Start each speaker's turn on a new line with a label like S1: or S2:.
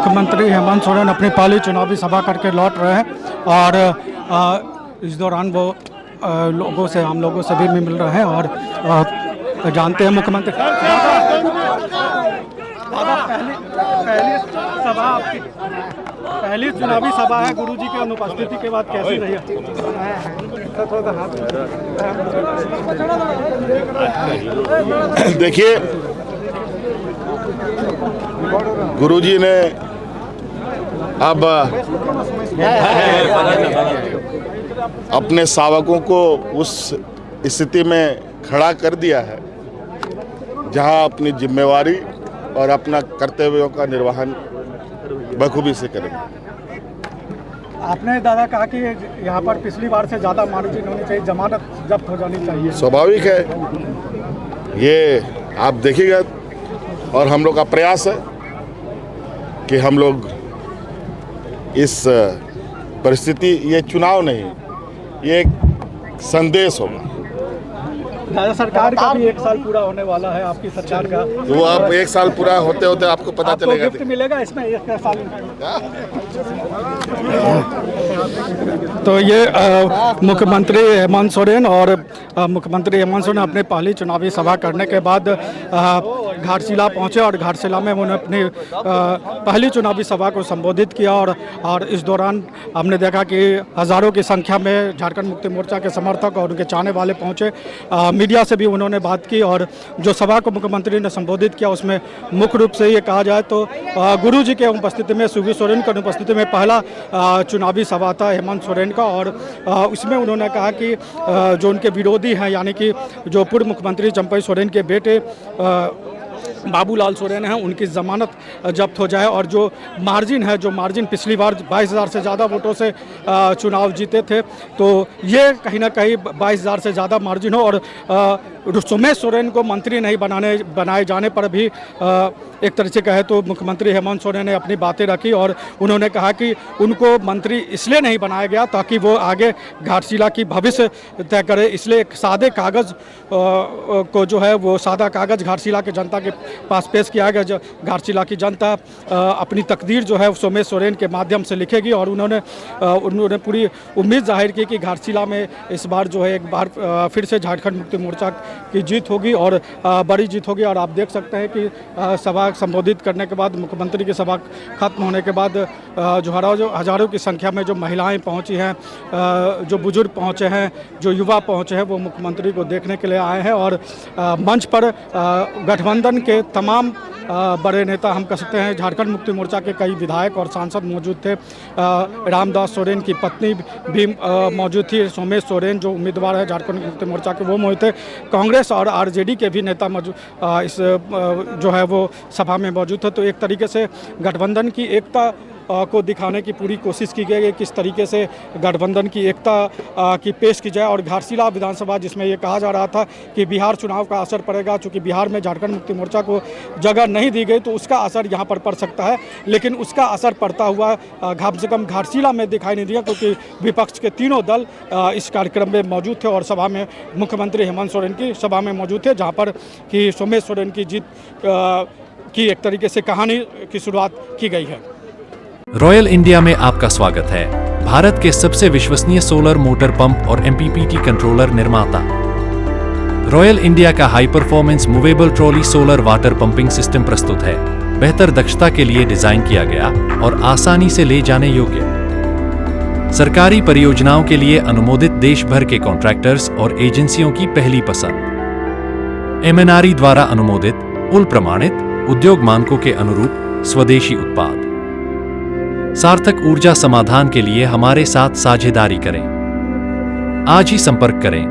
S1: मुख्यमंत्री हेमंत सोरेन अपनी पहली चुनावी सभा करके लौट रहे हैं और इस दौरान वो लोगों से हम लोगों से भी मिल रहे हैं और जानते हैं मुख्यमंत्री पहली चुनावी सभा है गुरुजी की अनुपस्थिति के बाद कैसी रही?
S2: देखिए, गुरुजी ने अब अपने शावकों को उस स्थिति में खड़ा कर दिया है जहां अपनी जिम्मेवारी और अपना कर्तव्यों का निर्वहन बखूबी से करेंगे।
S1: आपने दादा कहा कि यहाँ पर पिछली बार से ज़्यादा मार्जिन होनी चाहिए, जमानत जब्त हो जानी चाहिए।
S2: स्वाभाविक है, ये आप देखिएगा और हम लोग का प्रयास है कि हम लोग इस परिस्थिति, ये चुनाव नहीं, ये एक संदेश होगा।
S1: दादा सरकार का भी 1 साल पूरा होने वाला है, आपकी सरकार का,
S2: तो अब 1 साल पूरा होते होते आपको पता चलेगा।
S1: गिफ्ट मिलेगा इसमें 1 साल। तो ये मुख्यमंत्री हेमंत सोरेन अपने पहली चुनावी सभा करने के बाद घाटशिला पहुंचे और घाटशिला में उन्होंने अपनी पहली चुनावी सभा को संबोधित किया और इस दौरान हमने देखा कि हज़ारों की संख्या में झारखंड मुक्ति मोर्चा के समर्थक और उनके चाहने वाले पहुंचे। मीडिया से भी उन्होंने बात की और जो सभा को मुख्यमंत्री ने संबोधित किया उसमें मुख्य रूप से ये कहा जाए तो गुरुजी के उपस्थिति में, शिबू सोरेन की उपस्थिति में पहला चुनावी सभा था हेमंत सोरेन का और उसमें उन्होंने कहा कि जो उनके विरोधी हैं, यानी कि जो पूर्व मुख्यमंत्री चंपई सोरेन के बेटे बाबूलाल सोरेन हैं, उनकी ज़मानत जब्त हो जाए और जो मार्जिन पिछली बार 22,000 से ज़्यादा वोटों से चुनाव जीते थे, तो ये कहीं ना कहीं 22,000 से ज़्यादा मार्जिन हो और सोमेश सोरेन को मंत्री नहीं बनाए जाने पर भी एक तरह से कहे तो मुख्यमंत्री हेमंत सोरेन ने अपनी बातें रखी और उन्होंने कहा कि उनको मंत्री इसलिए नहीं बनाया गया ताकि वो आगे घाटशिला की भविष्य तय करे, इसलिए एक सादे कागज़ को जो है वो सादा कागज़ घाटशिला की जनता के पास पेश किया गया। घाटशिला की जनता अपनी तकदीर जो है सोमेश सोरेन के माध्यम से लिखेगी और उन्होंने पूरी उम्मीद जाहिर की कि घाटशिला में इस बार जो है एक बार फिर से झारखंड मुक्ति मोर्चा की जीत होगी और बड़ी जीत होगी। और आप देख सकते हैं कि सभा संबोधित करने के बाद, मुख्यमंत्री की सभा खत्म होने के बाद जो हज़ारों की संख्या में जो महिलाएं पहुंची हैं, जो बुजुर्ग पहुंचे हैं, जो युवा पहुंचे हैं, वो मुख्यमंत्री को देखने के लिए आए हैं और मंच पर गठबंधन के तमाम बड़े नेता, हम कह सकते हैं झारखंड मुक्ति मोर्चा के कई विधायक और सांसद मौजूद थे। रामदास सोरेन की पत्नी भी मौजूद थी, सोमेश सोरेन जो उम्मीदवार है झारखंड मुक्ति मोर्चा के, वो मौजूद थे। कांग्रेस और आरजेडी के भी नेता इस जो है वो सभा में मौजूद थे। तो एक तरीके से गठबंधन की एकता को दिखाने की पूरी कोशिश की गई है, किस तरीके से गठबंधन की एकता की पेश की जाए। और घाटशिला विधानसभा जिसमें ये कहा जा रहा था कि बिहार चुनाव का असर पड़ेगा, चूँकि बिहार में झारखंड मुक्ति मोर्चा को जगह नहीं दी गई तो उसका असर यहाँ पर पड़ सकता है, लेकिन उसका असर पड़ता हुआ कम से कम घाटशिला में दिखाई नहीं दिया क्योंकि विपक्ष के तीनों दल इस कार्यक्रम में मौजूद थे और सभा में मुख्यमंत्री हेमंत सोरेन की सभा में मौजूद थे, जहाँ पर कि सोमेश सोरेन की जीत की एक तरीके से कहानी की शुरुआत की गई है।
S3: रॉयल इंडिया में आपका स्वागत है। भारत के सबसे विश्वसनीय सोलर मोटर पंप और MPPT कंट्रोलर निर्माता। रॉयल इंडिया का high performance movable trolley solar water pumping system प्रस्तुत है। बेहतर दक्षता के लिए डिजाइन किया गया और आसानी से ले जाने योग्य। सरकारी परियोजनाओं के लिए अनुमोदित देश भर के कॉन्ट्रैक्टर्स और एजेंसियों की पहली पसंद। MNRE द्वारा अनुमोदित, उल प्रमाणित, उद्योग मानकों के अनुरूप स्वदेशी उत्पाद। सार्थक ऊर्जा समाधान के लिए हमारे साथ साझेदारी करें। आज ही संपर्क करें।